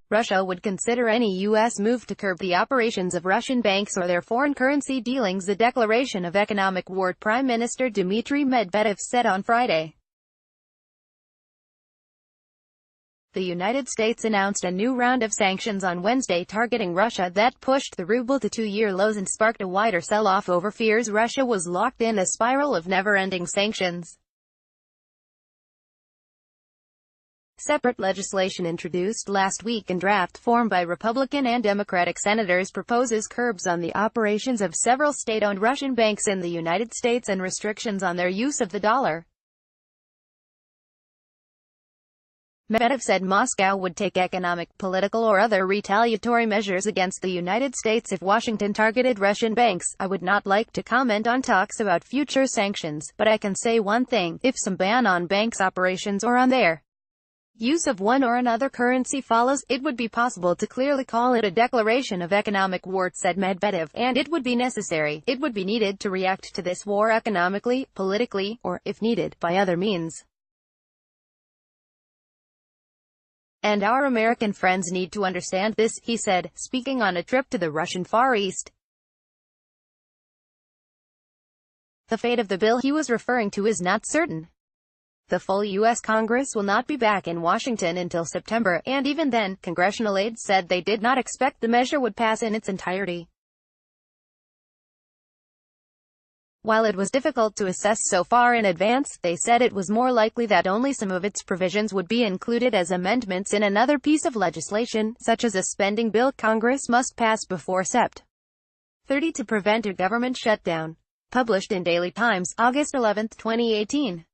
Russia would consider any U.S. move to curb the operations of Russian banks or their foreign currency dealings, the declaration of economic war. Prime Minister Dmitry Medvedev said on Friday. The United States announced a new round of sanctions on Wednesday targeting Russia that pushed the ruble to two-year lows and sparked a wider sell-off over fears Russia was locked in a spiral of never-ending sanctions. Separate legislation introduced last week in draft form by Republican and Democratic senators proposes curbs on the operations of several state-owned Russian banks in the United States and restrictions on their use of the dollar. Medvedev said Moscow would take economic, political or other retaliatory measures against the United States if Washington targeted Russian banks. I would not like to comment on talks about future sanctions, but I can say one thing: if some ban on banks' operations or on their use of one or another currency follows, it would be possible to clearly call it a declaration of economic war, said Medvedev, and it would be necessary, it would be needed to react to this war economically, politically, or, if needed, by other means. And our American friends need to understand this, he said, speaking on a trip to the Russian Far East. The fate of the bill he was referring to is not certain. The full U.S. Congress will not be back in Washington until September, and even then, congressional aides said they did not expect the measure would pass in its entirety. While it was difficult to assess so far in advance, they said it was more likely that only some of its provisions would be included as amendments in another piece of legislation, such as a spending bill Congress must pass before Sept. 30 to prevent a government shutdown. Published in Daily Times, August 11, 2018.